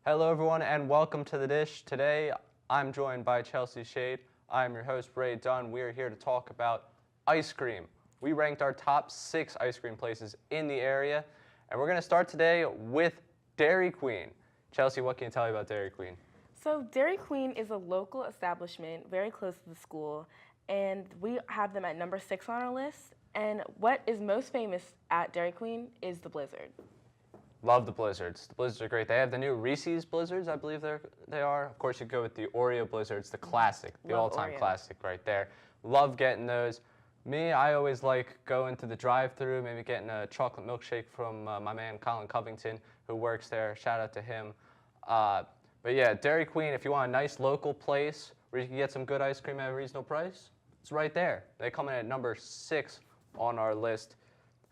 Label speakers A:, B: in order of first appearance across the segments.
A: Hello everyone and welcome to The Dish. Today I'm joined by Chelsea Shade. I'm your host Ray Dunn. We are here to talk about ice cream. We ranked our top 6 ice cream places in the area and we're going to start today with Dairy Queen. Chelsea, what can you tell me about Dairy Queen?
B: So Dairy Queen is a local establishment very close to the school, and we have them at number 6 on our list. And what is most famous at Dairy Queen is the Blizzard.
A: Love the Blizzards. The Blizzards are great. They have the new Reese's Blizzards, I believe they are. Of course, you go with the Oreo Blizzards, the classic, the all-time classic right there. Love getting those. Me, I always like going to the drive-thru, maybe getting a chocolate milkshake from my man Colin Covington, who works there. Shout out to him. But yeah, Dairy Queen, if you want a nice local place where you can get some good ice cream at a reasonable price, it's right there. They come in at number 6 on our list.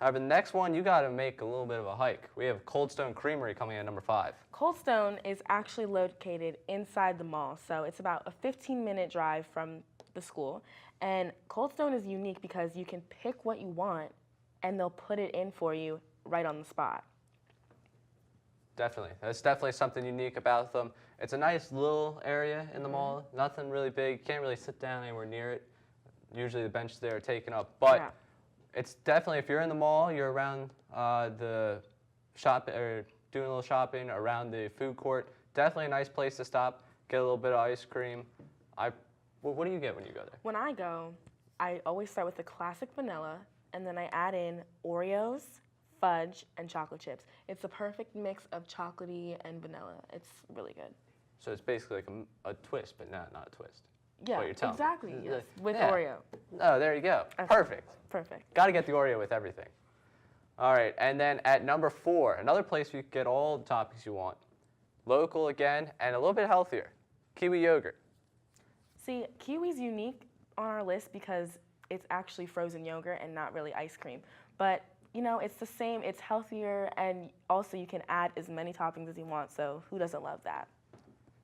A: However, the next one, you got to make a little bit of a hike. We have Cold Stone Creamery coming in at number 5.
B: Cold Stone is actually located inside the mall, so it's about a 15-minute drive from the school. And Cold Stone is unique because you can pick what you want, and they'll put it in for you right on the spot.
A: Definitely. That's definitely something unique about them. It's a nice little area in the mall. Nothing really big. You can't really sit down anywhere near it. Usually the benches there are taken up. But it's definitely, if you're in the mall, you're around the shop or doing a little shopping around the food court. Definitely a nice place to stop, get a little bit of ice cream. What do you get when you go there?
B: When I go, I always start with the classic vanilla, and then I add in Oreos, fudge, and chocolate chips. It's a perfect mix of chocolatey and vanilla. It's really good.
A: So it's basically like a twist, but not a twist.
B: Yeah, exactly. Yes, with Oreo.
A: Oh, there you go.
B: Okay.
A: Perfect.
B: Perfect.
A: Got to get the Oreo with everything. All right, and then at number 4, another place you get all the toppings you want. Local again, and a little bit healthier. Kiwi yogurt.
B: See, kiwi's unique on our list because it's actually frozen yogurt and not really ice cream. But, you know, it's the same. It's healthier, and also you can add as many toppings as you want, so who doesn't love that?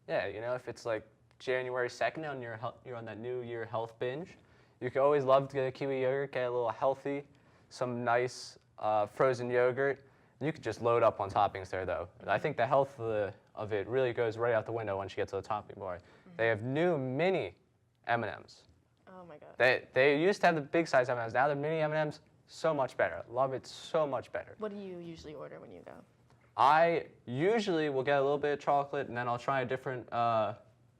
A: Yeah, you know, if it's like January 2nd and you're on that New Year health binge, you can always love to get a kiwi yogurt, get a little healthy, some nice frozen yogurt. You could just load up on toppings there, though. I think the health of it really goes right out the window once you get to the topping bar. They have new mini M&Ms.
B: Oh my God.
A: They used to have the big size M&Ms. Now the mini M&Ms, so much better. Love it so much better.
B: What do you usually order when you go?
A: I usually will get a little bit of chocolate, and then I'll try a different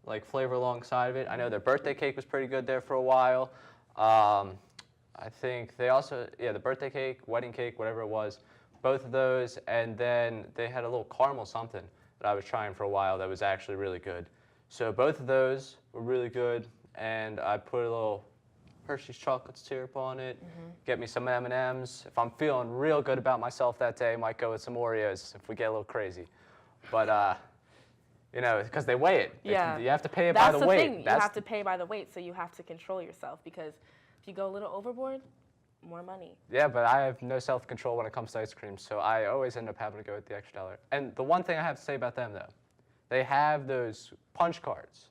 A: like flavor alongside of it. I know their birthday cake was pretty good there for a while. I think they also, the birthday cake, wedding cake, whatever it was, both of those, and then they had a little caramel something that I was trying for a while that was actually really good. So both of those were really good, and I put a little Hershey's chocolate syrup on it, get me some M&Ms. If I'm feeling real good about myself that day, I might go with some Oreos if we get a little crazy. But, you know, because they weigh it.
B: Yeah.
A: You have to pay it by the weight.
B: That's the thing. You have to pay by the weight, so you have to control yourself, because if you go a little overboard, more money.
A: Yeah, but I have no self-control when it comes to ice cream, so I always end up having to go with the extra dollar. And the one thing I have to say about them, though, they have those punch cards.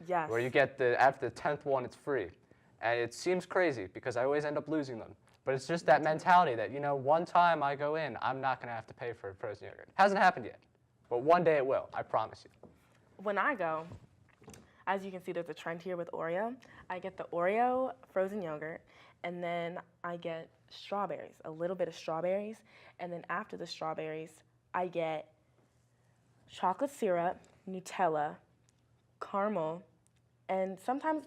B: Yes.
A: Where you get after the 10th one, it's free. And it seems crazy because I always end up losing them. But it's just that mentality that, you know, one time I go in, I'm not going to have to pay for frozen yogurt. Hasn't happened yet, but one day it will, I promise you.
B: When I go, as you can see, there's a trend here with Oreo. I get the Oreo frozen yogurt, and then I get strawberries, a little bit of strawberries. And then after the strawberries, I get chocolate syrup, Nutella, caramel, and sometimes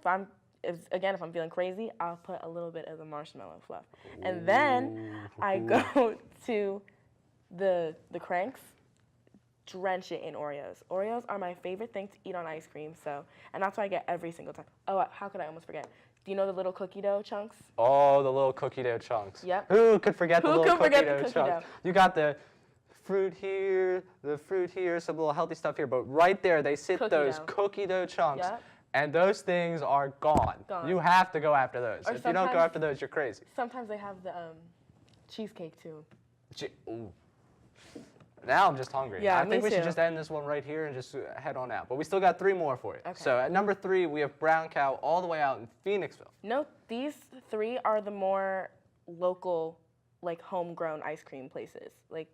B: if I'm feeling crazy, I'll put a little bit of the marshmallow fluff. And then I go to the Cranks, drench it in Oreos. Oreos are my favorite thing to eat on ice cream, and that's what I get every single time. Oh, how could I almost forget? Do you know the little cookie dough chunks?
A: Oh, the little cookie dough chunks.
B: Yep.
A: Who could forget the little cookie dough chunks?
B: Dough?
A: You got the fruit here, some little healthy stuff here, but right there they sit those cookie dough chunks, and those things are gone. You have to go after those. If you don't go after those, you're crazy.
B: Sometimes they have the cheesecake too.
A: Ooh. Now I'm just hungry.
B: Yeah,
A: I think we should
B: too.
A: just end this one right here and just head on out. But we still got 3 more for you.
B: Okay.
A: So at number 3, we have Brown Cow all the way out in Phoenixville.
B: No, these 3 are the more local, like homegrown ice cream places. Like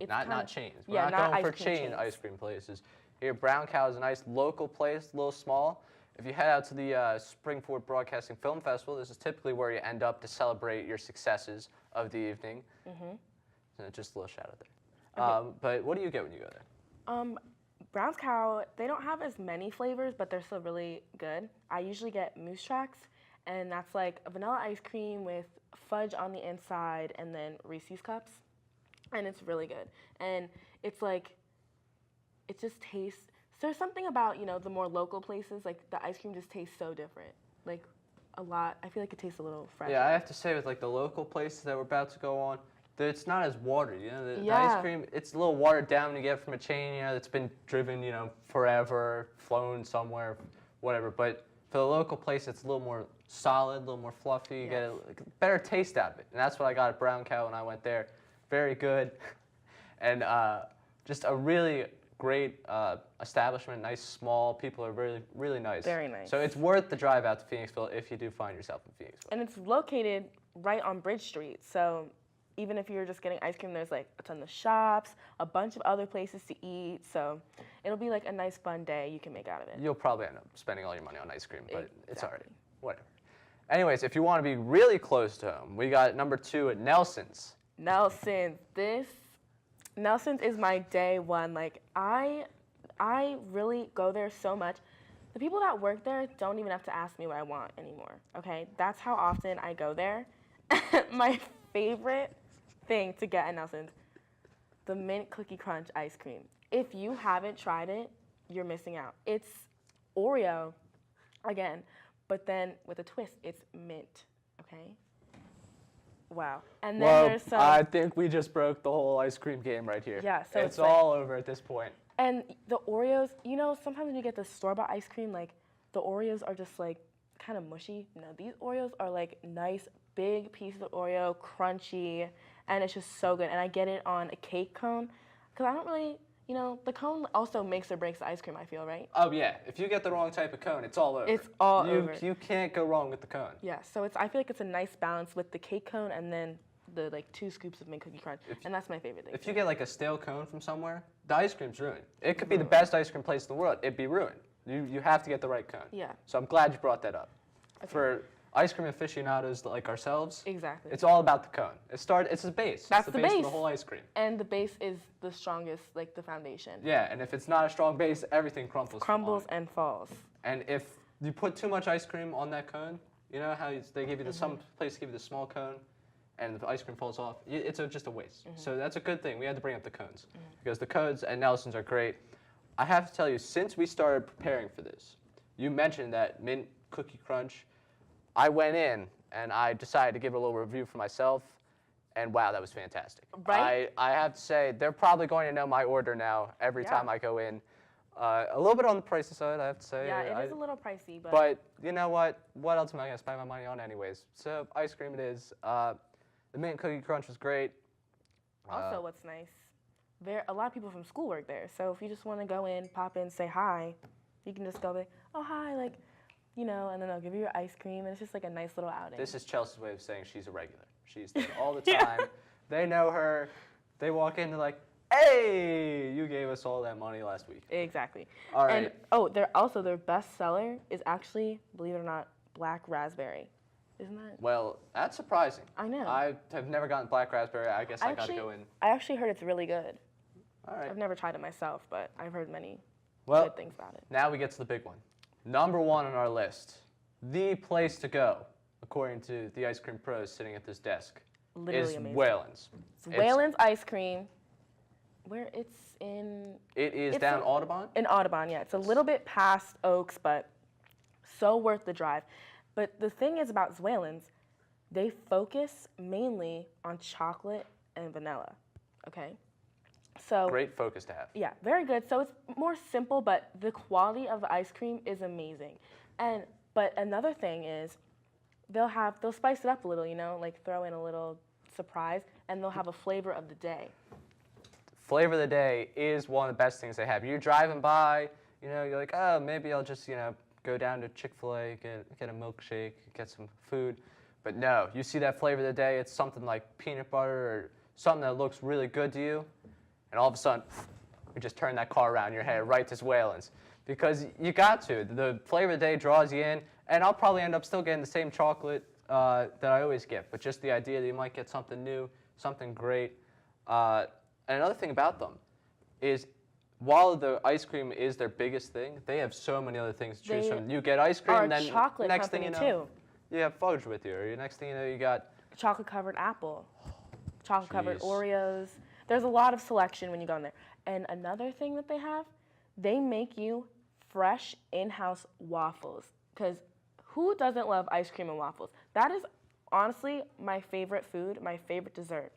B: it's
A: not chains. We're
B: yeah,
A: not
B: not
A: going for
B: ice cream
A: chain
B: chains.
A: ice cream places. Here, Brown Cow is a nice local place, a little small. If you head out to the Springford Broadcasting Film Festival, this is typically where you end up to celebrate your successes of the evening. Just a little shout out there.
B: Okay.
A: But what do you get when you go there?
B: Brown's Cow, they don't have as many flavors, but they're still really good. I usually get Moose Tracks, and that's like a vanilla ice cream with fudge on the inside and then Reese's Cups. And it's really good. And it's like, it just tastes, there's something about, you know, the more local places, like the ice cream just tastes so different. Like a lot, I feel like it tastes a little fresher.
A: Yeah, I have to say with like the local places that we're about to go on, it's not as watery, you know. The
B: Yeah.
A: ice cream, it's a little watered down when you get it from a chain, you know, that's been driven, you know, forever, flown somewhere, whatever. But for the local place, it's a little more solid, a little more fluffy. You get a better taste out of it, and that's what I got at Brown Cow when I went there. Very good, and just a really great establishment. Nice, small. People are really, really nice.
B: Very nice.
A: So it's worth the drive out to Phoenixville if you do find yourself in Phoenixville.
B: And it's located right on Bridge Street, so even if you're just getting ice cream, there's like a ton of shops, a bunch of other places to eat, so it'll be like a nice fun day you can make out of it.
A: You'll probably end up spending all your money on ice cream, but it's all right.
B: Exactly.
A: Whatever. Anyways, if you want to be really close to home, we got number 2 at Nelson's.
B: Nelson's is my day one. Like I really go there so much. The people that work there don't even have to ask me what I want anymore. Okay, that's how often I go there. My favorite thing to get at Nelson's, the mint cookie crunch ice cream. If you haven't tried it, you're missing out. It's Oreo, again, but then with a twist, it's mint. Okay. Wow. And then there's some.
A: I think we just broke the whole ice cream game right here.
B: Yeah, so
A: it's
B: it's like-
A: all over at this point.
B: And the Oreos, you know, sometimes when you get the store-bought ice cream, like the Oreos are just like kind of mushy. No, these Oreos are like nice, big pieces of Oreo, crunchy, and it's just so good. And I get it on a cake cone, because I don't really, you know, the cone also makes or breaks the ice cream, I feel, right?
A: Oh yeah, if you get the wrong type of cone, it's all over.
B: It's all over.
A: You can't go wrong with the cone.
B: Yeah, so I feel like it's a nice balance with the cake cone and then the like 2 scoops of mint cookie crunch, and that's my favorite thing.
A: If you get like a stale cone from somewhere, the ice cream's ruined. It could be the best ice cream place in the world. It'd be ruined. You have to get the right cone.
B: Yeah.
A: So I'm glad you brought that up.
B: Okay.
A: For ice cream aficionados like ourselves,
B: Exactly.
A: it's all about the cone. It's the base.
B: That's
A: it's
B: the
A: base
B: base.
A: of the whole ice cream.
B: And the base is the strongest, like the foundation.
A: Yeah, and if it's not a strong base, everything crumbles.
B: Crumbles
A: on it.
B: and falls.
A: And if you put too much ice cream on that cone, you know how they give you some place give you the small cone, and the ice cream falls off. It's just a waste. So that's a good thing. We had to bring up the cones because the cones at Nelson's are great. I have to tell you, since we started preparing for this, you mentioned that mint cookie crunch. I went in and I decided to give it a little review for myself, and wow, that was fantastic.
B: Right?
A: I have to say, they're probably going to know my order now every
B: Yeah.
A: time I go in. A little bit on the pricey side, I have to say.
B: Yeah, it is a little pricey, but
A: But you know what? What else am I going to spend my money on anyways? So ice cream it is. The mint cookie crunch was great.
B: also what's nice, a lot of people from school work there. So if you just want to go in, pop in, say hi, you can just go like, oh hi, like, you know, and then they'll give you your ice cream, and it's just like a nice little outing.
A: This is Chelsea's way of saying she's a regular. She's there all the time. They know her. They walk in, they're like, hey, you gave us all that money last week.
B: Exactly.
A: All right.
B: And their best seller is actually, believe it or not, black raspberry. Isn't that?
A: Well, that's surprising.
B: I know.
A: I have never gotten black raspberry. I guess I got to go in.
B: I actually heard it's really good.
A: All right.
B: I've never tried it myself, but I've heard many
A: Well,
B: good things about it.
A: now we get to the big one. Number 1 on our list. The place to go, according to the ice cream pros sitting at this desk,
B: Literally
A: is
B: amazing.
A: Whalen's.
B: It's Whalen's ice cream. Where it's in
A: It is
B: It's
A: down
B: a-
A: Audubon.
B: in Audubon, yeah. It's a little bit past Oaks, but so worth the drive. But the thing is about Whalen's, they focus mainly on chocolate and vanilla. Okay? So
A: Great focus to have.
B: yeah, very good. So it's more simple, but the quality of the ice cream is amazing. But another thing is they'll spice it up a little, you know, like throw in a little surprise, and they'll have a flavor of the day.
A: Flavor of the day is one of the best things they have. You're driving by, you know, you're like, oh, maybe I'll just, you know, go down to Chick-fil-A, get a milkshake, get some food. But no, you see that flavor of the day, it's something like peanut butter or something that looks really good to you. and all of a sudden, we just turn that car around, you're headed right to Zwayland's. Because you got to. The flavor of the day draws you in, and I'll probably end up still getting the same chocolate that I always get, but just the idea that you might get something new, something great. And another thing about them is, while the ice cream is their biggest thing, they have so many other things to choose from. You get ice cream, then
B: chocolate
A: next thing you
B: company
A: know, you have fudge with you, or next thing you know, you got
B: chocolate-covered apple, chocolate-covered
A: Jeez.
B: Oreos. There's a lot of selection when you go in there. And another thing that they have, they make you fresh in-house waffles. Because who doesn't love ice cream and waffles? That is honestly my favorite food, my favorite dessert.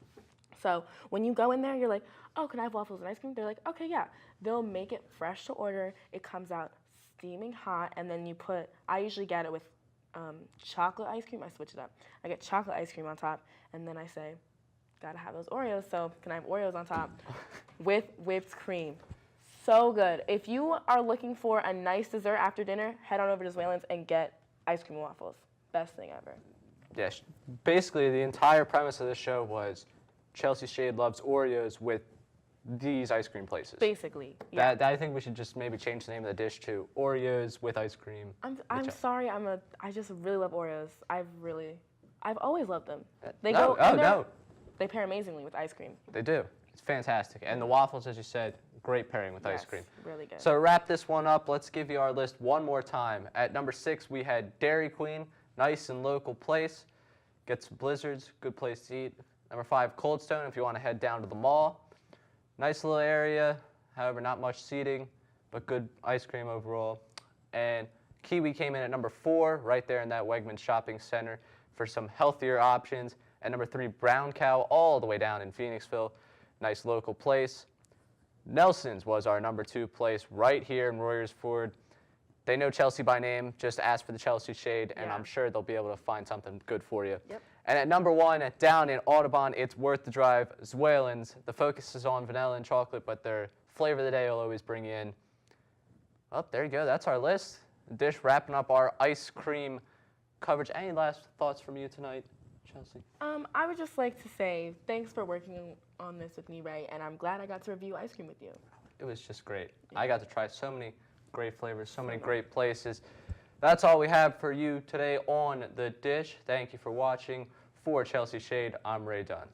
B: So when you go in there, you're like, oh, can I have waffles and ice cream? They're like, okay, yeah. They'll make it fresh to order. It comes out steaming hot, and then I usually get it with chocolate ice cream. I switch it up. I get chocolate ice cream on top, and then I say, gotta have those Oreos, so can I have Oreos on top with whipped cream? So good. If you are looking for a nice dessert after dinner, head on over to Zwayland's and get ice cream and waffles. Best thing ever.
A: Yes, basically the entire premise of this show was Chelsea Shade loves Oreos with these ice cream places.
B: Basically, yeah.
A: That I think we should just maybe change the name of the dish to Oreos with ice cream.
B: I'm sorry. I just really love Oreos. I've always loved them. They pair amazingly with ice cream.
A: They do. It's fantastic. And the waffles, as you said, great pairing with ice cream.
B: Really good.
A: So to wrap this one up, let's give you our list one more time. At number 6, we had Dairy Queen, nice and local place. Get some blizzards, good place to eat. Number 5, Cold Stone, if you want to head down to the mall. Nice little area, however, not much seating, but good ice cream overall. And Kiwi came in at number 4, right there in that Wegmans shopping center for some healthier options. At number 3, Brown Cow, all the way down in Phoenixville. Nice local place. Nelson's was our number 2 place right here in Royersford. They know Chelsea by name. Just ask for the Chelsea Shade, and I'm sure they'll be able to find something good for you.
B: Yep.
A: And at number 1, down in Audubon, it's worth the drive, Zwayland's. The focus is on vanilla and chocolate, but their flavor of the day will always bring you in. Well, there you go. That's our list. The dish wrapping up our ice cream coverage. Any last thoughts from you tonight, Chelsea?
B: I would just like to say thanks for working on this with me, Ray, and I'm glad I got to review ice cream with you.
A: It was just great. Yeah. I got to try so many great flavors, so many great places. That's all we have for you today on The Dish. Thank you for watching. For Chelsea Shade, I'm Ray Dunn.